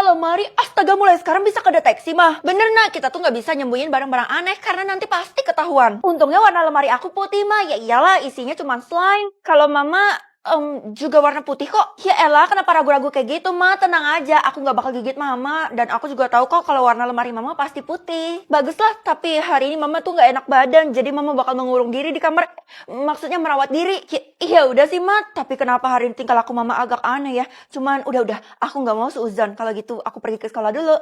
lemari. Astaga, mulai sekarang bisa kedeteksi mah. Bener nak, kita tuh nggak bisa nyembunyiin barang-barang aneh karena nanti pasti ketahuan. Untungnya warna lemari aku putih mah. Ya iyalah, isinya cuma slime. Kalau mama juga warna putih kok. Ya elah, kenapa ragu-ragu kayak gitu mah? Tenang aja, aku nggak bakal gigit mama. Dan aku juga tahu kok kalau warna lemari mama pasti putih. Baguslah, tapi hari ini mama tuh nggak enak badan. Jadi mama bakal mengurung diri di kamar. Maksudnya merawat diri. Iya udah sih ma, tapi kenapa hari ini tingkah laku mama agak aneh ya? Cuman udah, aku nggak mau seuzon. Kalau gitu aku pergi ke sekolah dulu.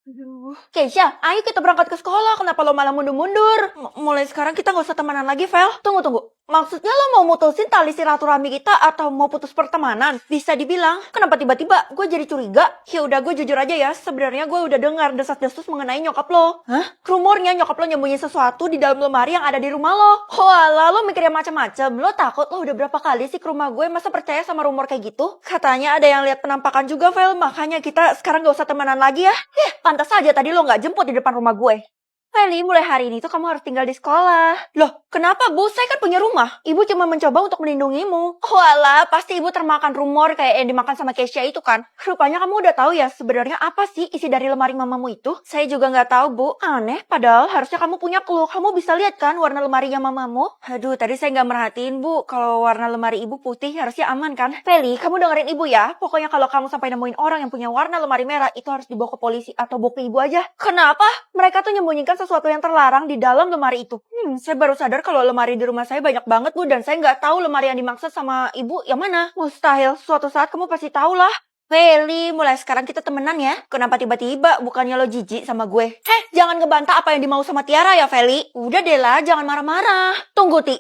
Aduh. Keisha, ayo kita berangkat ke sekolah. Kenapa lo malah mundur-mundur? Mulai sekarang kita nggak usah temenan lagi, Vel. Tunggu. Maksudnya lo mau mutusin tali silaturahmi kita atau mau putus pertemanan? Bisa dibilang, kenapa tiba-tiba gue jadi curiga? Ya udah, gue jujur aja ya. Sebenarnya gue udah dengar desas-desus mengenai nyokap lo. Hah? Rumornya nyokap lo nyembunyi sesuatu di dalam lemari yang ada di rumah lo. Walah, lo mikirnya macam-macam. Lo takut lo udah berapa kali sih ke rumah gue? Masa percaya sama rumor kayak gitu? Katanya ada yang lihat penampakan juga, Vel. Makanya kita sekarang gak usah temenan lagi ya. Pantas saja tadi lo gak jemput di depan rumah gue. Feli, mulai hari ini tuh kamu harus tinggal di sekolah. Loh, kenapa Bu? Saya kan punya rumah. Ibu cuma mencoba untuk melindungimu. Walah, pasti ibu termakan rumor kayak yang dimakan sama Keisha itu kan. Rupanya kamu udah tahu ya sebenarnya apa sih isi dari lemari mamamu itu? Saya juga nggak tahu Bu. Aneh, padahal harusnya kamu punya clue. Kamu bisa lihat kan warna lemarinya mamamu? Aduh, tadi saya nggak merhatiin Bu. Kalau warna lemari ibu putih harusnya aman kan? Feli, kamu dengerin ibu ya. Pokoknya kalau kamu sampai nemuin orang yang punya warna lemari merah, itu harus dibawa ke polisi atau bawa ke ibu aja. Kenapa? Mereka tuh nyembunyikan sesuatu yang terlarang di dalam lemari itu. Saya baru sadar kalau lemari di rumah saya banyak banget Bu, dan saya nggak tahu lemari yang dimaksud sama ibu yang mana. Mustahil, suatu saat kamu pasti tahu lah. Feli, mulai sekarang kita temenan ya. Kenapa tiba-tiba bukannya lo jijik sama gue? Jangan ngebantah apa yang dimau sama Tiara ya Feli. Udah deh lah, jangan marah-marah. Tunggu Ti.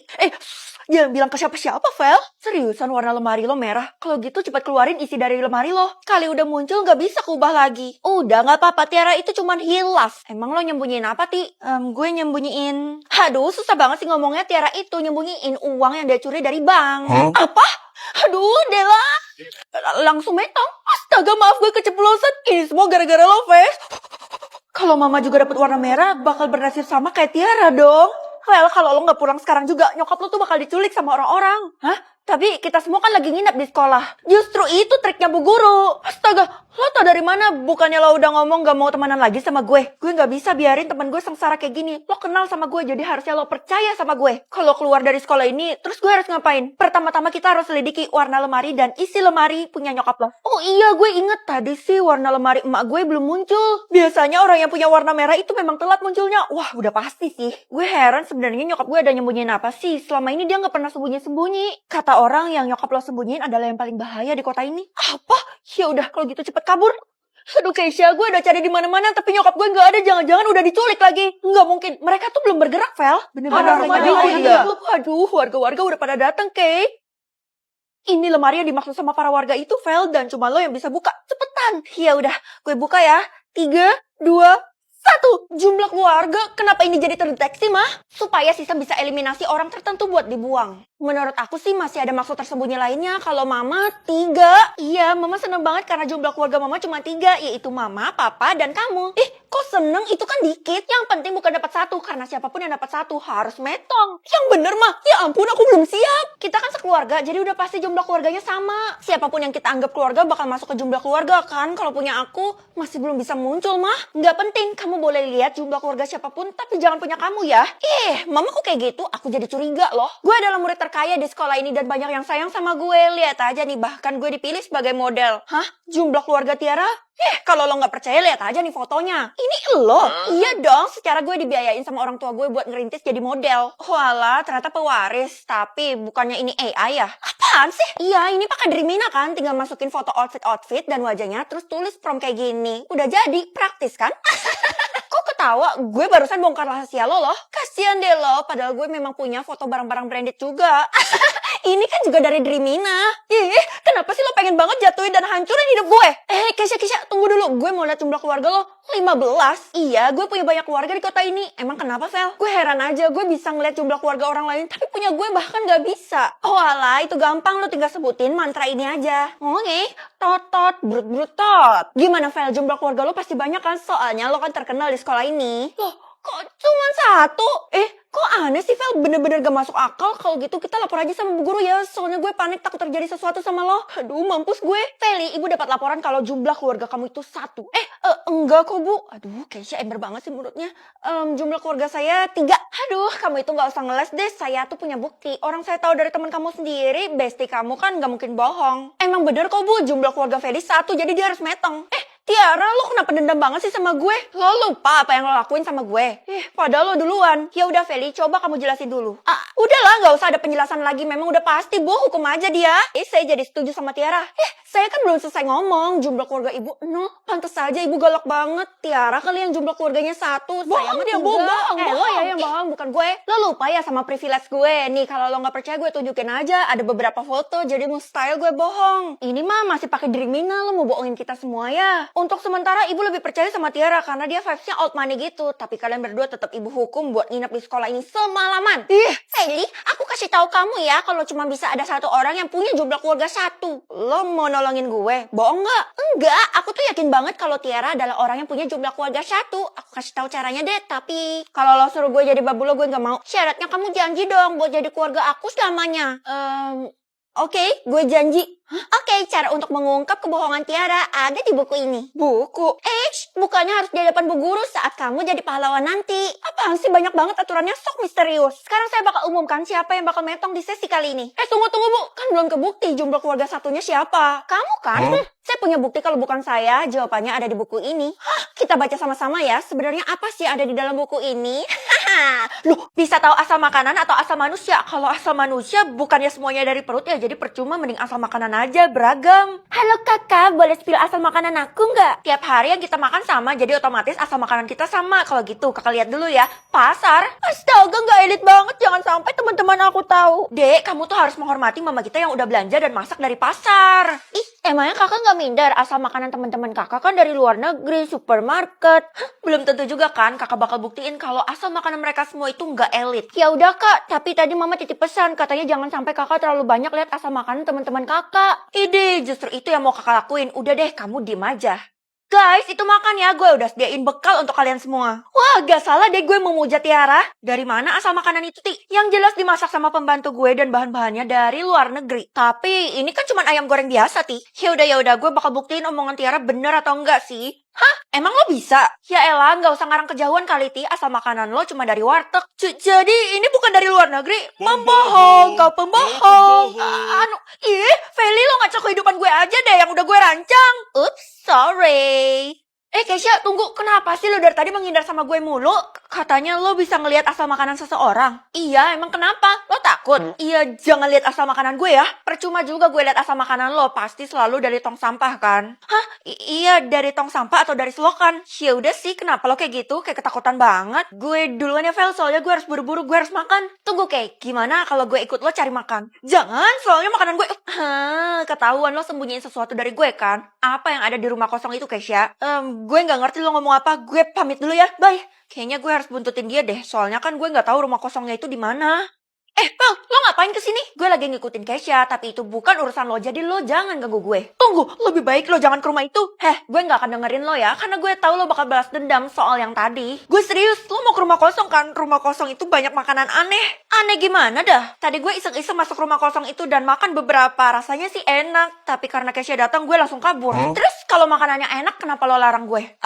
Jangan bilang ke siapa-siapa, Vel. Seriusan warna lemari lo merah? Kalau gitu cepat keluarin isi dari lemari lo. Kali udah muncul gak bisa keubah lagi. Udah gak apa-apa, Tiara itu cuman hilaf. Emang lo nyembunyiin apa, Ti? Gue nyembunyiin... Aduh, susah banget sih ngomongnya. Tiara itu nyembunyiin uang yang dia curi dari bank. Apa? Aduh, Dela. Langsung metong. Astaga, maaf gue keceplosan. Ini semua gara-gara lo, Ves. Kalau mama juga dapet warna merah, bakal bernasib sama kayak Tiara dong. Well, kalau lo gak pulang sekarang juga, nyokap lo tuh bakal diculik sama orang-orang. Hah? Tapi kita semua kan lagi nginep di sekolah. Justru itu triknya Bu Guru. Astaga, lo tau dari mana? Bukannya lo udah ngomong gak mau temenan lagi sama gue. Gue gak bisa biarin temen gue sengsara kayak gini. Lo kenal sama gue, jadi harusnya lo percaya sama gue. Kalau keluar dari sekolah ini, terus gue harus ngapain? Pertama-tama kita harus selidiki warna lemari dan isi lemari punya nyokap lo. Oh iya, gue inget tadi sih warna lemari emak gue belum muncul. Biasanya orang yang punya warna merah itu memang telat munculnya. Wah, udah pasti sih. Gue heran sebenarnya nyokap gue ada nyembunyiin apa sih. Selama ini dia gak pernah sembunyi-sembunyi. Kata orang yang nyokap lo sembunyiin adalah yang paling bahaya di kota ini. Apa? Ya udah, kalau gitu cepet kabur. Aduh Keisha, gue udah cari di mana-mana tapi nyokap gue nggak ada. Jangan-jangan udah diculik lagi. Nggak mungkin, mereka tuh belum bergerak, Vel. Bener-bener. Aduh, warga-warga udah pada datang, Kay. Ini lemari yang dimaksud sama para warga itu, Vel, dan cuma lo yang bisa buka. Cepetan. Ya udah, gue buka ya. 3, 2, 1. Jumlah keluarga, kenapa ini jadi terdeteksi, mah? Supaya sistem bisa eliminasi orang tertentu buat dibuang. Menurut aku sih masih ada maksud tersembunyi lainnya. Kalau mama 3. Iya, mama seneng banget karena jumlah keluarga mama cuma 3. Yaitu mama, papa, dan kamu. Kok seneng? Itu kan dikit. Yang penting bukan dapat 1. Karena siapapun yang dapat 1 harus metong. Yang bener, mah. Ya ampun, aku belum siap. Kita kan sekeluarga, jadi udah pasti jumlah keluarganya sama. Siapapun yang kita anggap keluarga bakal masuk ke jumlah keluarga kan. Kalau punya aku, masih belum bisa muncul, mah. Nggak penting, kamu boleh lihat jumlah keluarga siapapun, tapi jangan punya kamu ya. Mama kok kayak gitu? Aku jadi curiga loh. Gue adalah murid terkaya di sekolah ini dan banyak yang sayang sama gue. Lihat aja nih, bahkan gue dipilih sebagai model. Hah? Jumlah keluarga Tiara? Kalau lo nggak percaya, lihat aja nih fotonya. Ini lo? Iya dong, secara gue dibiayain sama orang tua gue buat ngerintis jadi model. Walah, ternyata pewaris. Tapi bukannya ini AI ya? Apaan sih? Iya, ini pakai Dreamina kan? Tinggal masukin foto outfit dan wajahnya, terus tulis prompt kayak gini. Udah jadi, praktis kan? Kok ketawa? Gue barusan bongkar rahasia lo loh. Kasian deh lo, padahal gue memang punya foto barang-barang branded juga. Ini kan juga dari Dreamina. Kenapa sih lo pengen banget jatuhin dan hancurin hidup gue? Keisha, tunggu dulu. Gue mau lihat jumlah keluarga lo. 15? Iya, gue punya banyak keluarga di kota ini. Emang kenapa, Vel? Gue heran aja, gue bisa ngeliat jumlah keluarga orang lain, tapi punya gue bahkan gak bisa. Oh alah, itu gampang, lo tinggal sebutin mantra ini aja. Oke, tot, brut, tot. Gimana, Vel? Jumlah keluarga lo pasti banyak kan? Soalnya lo kan terkenal di sekolah ini. Loh, kok cuma 1? Kok aneh sih, Vel? Bener-bener gak masuk akal. Kalau gitu kita lapor aja sama Bu Guru ya. Soalnya gue panik takut terjadi sesuatu sama lo. Aduh, mampus gue. Feli, ibu dapat laporan kalau jumlah keluarga kamu itu 1. Enggak kok, Bu. Aduh, kayaknya ember banget sih mulutnya. Jumlah keluarga saya 3. Aduh, kamu itu gak usah ngeles deh. Saya tuh punya bukti. Orang saya tahu dari teman kamu sendiri. Bestie kamu kan gak mungkin bohong. Emang bener kok, Bu. Jumlah keluarga Feli 1, jadi dia harus metong. Tiara, lo kenapa dendam banget sih sama gue? Lo lupa apa yang lo lakuin sama gue? Padahal lo duluan. Ya udah Feli, coba kamu jelasin dulu. Udahlah, nggak usah ada penjelasan lagi. Memang udah pasti, Bu, hukum aja dia. Saya jadi setuju sama Tiara. Saya kan belum selesai ngomong. Jumlah keluarga ibu 0. Pantes saja ibu galak banget. Tiara kali yang jumlah keluarganya 1. Bohong dia, bohong. Lo ya yang bohong, bukan gue. Lo lupa ya sama privilege gue. Nih, kalau lo nggak percaya gue tunjukin aja. Ada beberapa foto, jadi mustahil gue bohong. Ini mah masih pakai dream Mina. Lo mau bohongin kita semua ya. Untuk sementara ibu lebih percaya sama Tiara karena dia vibes-nya old money gitu. Tapi kalian berdua tetap ibu hukum buat nginep di sekolah ini semalaman. Feli, aku kasih tahu kamu ya kalau cuma bisa ada 1 orang yang punya jumlah keluarga 1. Lo mau nolongin gue? Bohong nggak? Enggak, aku tuh yakin banget kalau Tiara adalah orang yang punya jumlah keluarga 1. Aku kasih tahu caranya deh, tapi kalau lo suruh gue jadi babu lo, gue nggak mau. Syaratnya kamu janji dong buat jadi keluarga aku selamanya. Oke, gue janji. Oke, cara untuk mengungkap kebohongan Tiara ada di buku ini. Buku? Bukannya harus di depan Bu Guru saat kamu jadi pahlawan nanti. Apaan sih, banyak banget aturannya, sok misterius. Sekarang saya bakal umumkan siapa yang bakal metong di sesi kali ini. Tunggu Bu, kan belum kebukti jumlah keluarga satunya siapa. Kamu kan? Saya punya bukti kalau bukan saya, jawabannya ada di buku ini. Kita baca sama-sama ya, sebenarnya apa sih yang ada di dalam buku ini? Loh, bisa tahu asal makanan atau asal manusia? Kalau asal manusia bukannya semuanya dari perut ya, jadi percuma, mending asal makanan aja, beragam. Halo kakak, boleh spill asal makanan aku nggak? Tiap hari yang kita makan sama, jadi otomatis asal makanan kita sama. Kalau gitu, kakak lihat dulu ya. Pasar? Astaga, nggak elit banget, jangan sampai teman-teman aku tahu. Dek, kamu tuh harus menghormati mama kita yang udah belanja dan masak dari pasar. Emangnya kakak nggak minder asal makanan teman-teman kakak kan dari luar negeri, supermarket? Belum tentu juga kan, kakak bakal buktiin kalau asal makanan mereka semua itu nggak elit. Ya udah kak, tapi tadi mama titip pesan, katanya jangan sampai kakak terlalu banyak lihat asal makanan teman-teman kakak. Ide, justru itu yang mau kakak lakuin. Udah deh, kamu diem aja. Guys, itu makan ya, gue udah sediain bekal untuk kalian semua. Wah, gak salah deh gue memuja Tiara. Dari mana asal makanan itu, Ti? Yang jelas dimasak sama pembantu gue dan bahan-bahannya dari luar negeri. Tapi ini kan cuma ayam goreng biasa, Ti. Ya udah, gue bakal buktiin omongan Tiara bener atau enggak sih. Hah? Emang lo bisa? Ya elah, gak usah ngarang kejauhan kali, Ti. Asal makanan lo cuma dari warteg. Jadi ini bukan dari luar negeri? Pembohong, kau pembohong. Feli, lo ngacak kehidupan gue aja deh yang udah gue rancang. Oops, sorry. Keisha, tunggu. Kenapa sih lo dari tadi menghindar sama gue mulu? Katanya lo bisa ngelihat asal makanan seseorang. Iya, emang kenapa? Lo takut? Iya, jangan lihat asal makanan gue ya. Percuma juga gue lihat asal makanan lo. Pasti selalu dari tong sampah kan? Hah? Iya, dari tong sampah atau dari selokan? Ya udah sih, kenapa lo kayak gitu? Kayak ketakutan banget. Gue duluan ya, Vel. Soalnya gue harus buru-buru, gue harus makan. Tunggu, Kay. Gimana kalau gue ikut lo cari makan? Jangan, soalnya makanan gue... Ketahuan lo sembunyiin sesuatu dari gue kan? Apa yang ada di rumah kosong itu, Keisha? Gue nggak ngerti lo ngomong apa. Gue pamit dulu ya. Bye. Kayaknya gue harus buntutin dia deh. Soalnya kan gue nggak tahu rumah kosongnya itu di mana. Pel, lo ngapain kesini? Gue lagi ngikutin Keisha, tapi itu bukan urusan lo, jadi lo jangan ganggu gue. Tunggu, lebih baik lo jangan ke rumah itu. Gue gak akan dengerin lo ya, karena gue tahu lo bakal balas dendam soal yang tadi. Gue serius, lo mau ke rumah kosong kan? Rumah kosong itu banyak makanan aneh. Aneh gimana dah? Tadi gue iseng-iseng masuk rumah kosong itu dan makan beberapa, rasanya sih enak. Tapi karena Keisha datang, gue langsung kabur. Terus kalau makanannya enak, kenapa lo larang gue?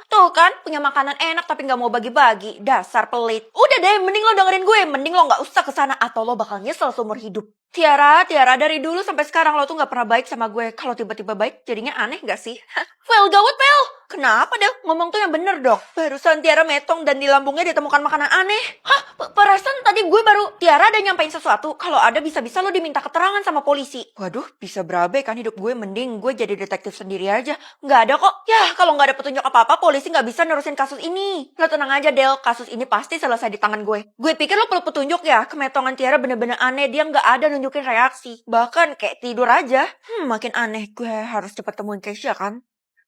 Tuh kan, punya makanan enak tapi gak mau bagi-bagi. Dasar pelit. Udah deh, mending lo dengerin gue. Mending lo gak usah kesana atau lo bakal nyesel seumur hidup. Tiara, dari dulu sampai sekarang lo tuh gak pernah baik sama gue. Kalau tiba-tiba baik, jadinya aneh gak sih? Fel, gawat, Pel. Kenapa deh? Ngomong tuh yang bener dong. Barusan Tiara metong dan di lambungnya ditemukan makanan aneh. Perasaan tadi gue baru... Tiara ada nyampein sesuatu. Kalau ada bisa-bisa lo diminta keterangan sama polisi. Waduh, bisa berabe kan hidup gue. Mending gue jadi detektif sendiri aja. Nggak ada kok. Ya, kalau nggak ada petunjuk apa-apa, polisi nggak bisa nerusin kasus ini. Lo tenang aja, Del. Kasus ini pasti selesai di tangan gue. Gue pikir lo perlu petunjuk ya. Kemetongan Tiara bener-bener aneh. Dia nggak ada nunjukin reaksi. Bahkan kayak tidur aja. Makin aneh. Gue harus cepet temuin Keisha kan.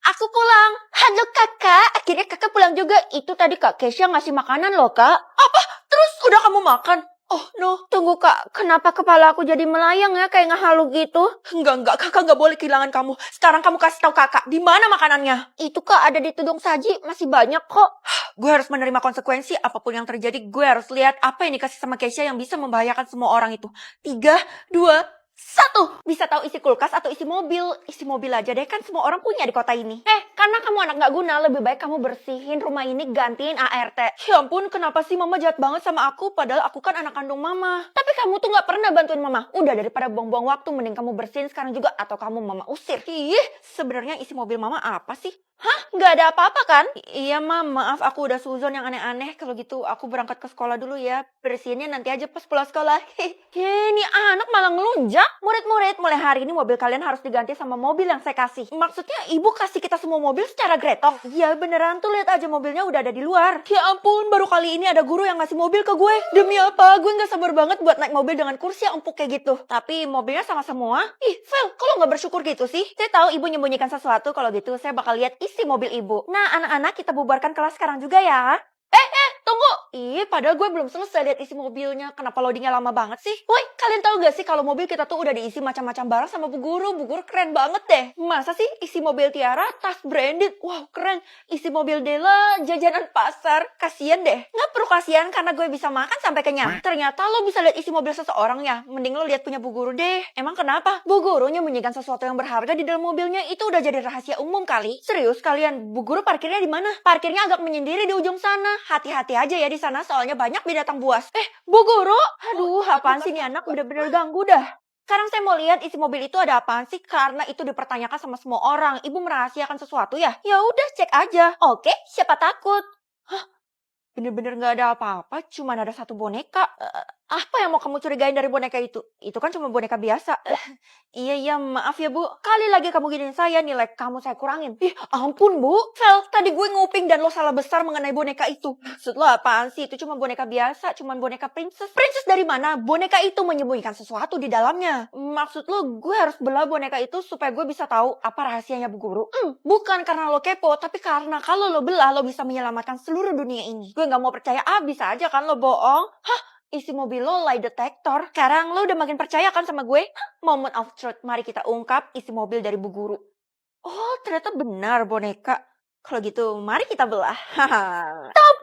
Aku pulang. Halo kakak, akhirnya kakak pulang juga. Itu tadi Kak Keisha ngasih makanan loh, Kak. Apa? Terus udah kamu makan? Oh no, tunggu Kak, kenapa kepala aku jadi melayang ya kayak ngehalu gitu? Enggak, Kakak nggak boleh kehilangan kamu. Sekarang kamu kasih tahu Kakak, di mana makanannya? Itu Kak ada di tudung saji, masih banyak kok. Gue harus menerima konsekuensi apapun yang terjadi. Gue harus lihat apa yang dikasih sama Keisha yang bisa membahayakan semua orang itu. 3, 2, 1. Bisa tahu isi kulkas atau isi mobil. Isi mobil aja deh, kan semua orang punya di kota ini. Karena kamu anak gak guna, lebih baik kamu bersihin rumah ini, gantiin ART. Ya ampun, kenapa sih mama jahat banget sama aku? Padahal aku kan anak kandung mama. Tapi kamu tuh gak pernah bantuin mama. Udah, daripada buang-buang waktu, mending kamu bersihin sekarang juga. Atau kamu mama usir. Ih, sebenarnya isi mobil mama apa sih? Hah? Gak ada apa-apa kan? Iya ma, maaf aku udah suzon yang aneh-aneh. Kalau gitu aku berangkat ke sekolah dulu ya. Bersihinnya nanti aja pas pulang sekolah. Ini anak malah ngelunjak. Murid-murid, mulai hari ini mobil kalian harus diganti sama mobil yang saya kasih. Maksudnya ibu kasih kita semua mobil secara gretong? Iya beneran tuh, lihat aja mobilnya udah ada di luar. Ya ampun, baru kali ini ada guru yang ngasih mobil ke gue. Demi apa? Gue gak sabar banget buat naik mobil dengan kursi yang empuk kayak gitu. Tapi mobilnya sama semua. Ih, Vel, kok lo gak bersyukur gitu sih? Saya tahu ibu nyembunyikan sesuatu. Kalau gitu saya bakal lihat isi mobil ibu. Nah anak-anak, kita bubarkan kelas sekarang juga ya. Tunggu. Ih, padahal gue belum selesai lihat isi mobilnya. Kenapa loadingnya lama banget sih? Woi, kalian tahu gak sih kalau mobil kita tuh udah diisi macam-macam barang sama Bu Guru. Bu Guru keren banget deh. Masa sih isi mobil Tiara tas branded? Wow, keren. Isi mobil Dela jajanan pasar. Kasian deh. Nggak perlu kasihan karena gue bisa makan sampai kenyang. Ternyata lo bisa lihat isi mobil seseorang ya. Mending lo lihat punya Bu Guru deh. Emang kenapa? Bu Guru menyembunyikan sesuatu yang berharga di dalam mobilnya. Itu udah jadi rahasia umum kali. Serius kalian? Bu Guru parkirnya di mana? Parkirnya agak menyendiri di ujung sana. Hati-hati aja ya di sana, soalnya banyak binatang buas. Bu Guru, aduh apaan sih nih anak, bener-bener ganggu dah. Sekarang saya mau lihat isi mobil itu ada apaan sih, karena itu dipertanyakan sama semua orang. Ibu merahasiakan sesuatu ya? Ya udah cek aja. Oke, siapa takut? Hah? Bener-bener gak ada apa-apa, cuma ada satu boneka. Apa yang mau kamu curigain dari boneka itu? Itu kan cuma boneka biasa. Iya, maaf ya Bu. Kali lagi kamu giniin saya, nilai kamu saya kurangin. Ih, ampun Bu. Vel, tadi gue nguping dan lo salah besar mengenai boneka itu. Maksud lo apaan sih? Itu cuma boneka biasa, cuma boneka princess. Princess dari mana? Boneka itu menyembunyikan sesuatu di dalamnya. Maksud lo, gue harus belah boneka itu supaya gue bisa tahu apa rahasianya Bu Guru? Bukan karena lo kepo, tapi karena kalau lo belah, lo bisa menyelamatkan seluruh dunia ini. Gue gak mau percaya, bisa aja kan lo bohong. Hah? Isi mobil lo lie detector. Sekarang lo udah makin percaya kan sama gue? Moment of truth. Mari kita ungkap isi mobil dari Bu Guru. Oh, ternyata benar boneka. Kalau gitu, mari kita belah. Haha. Stop!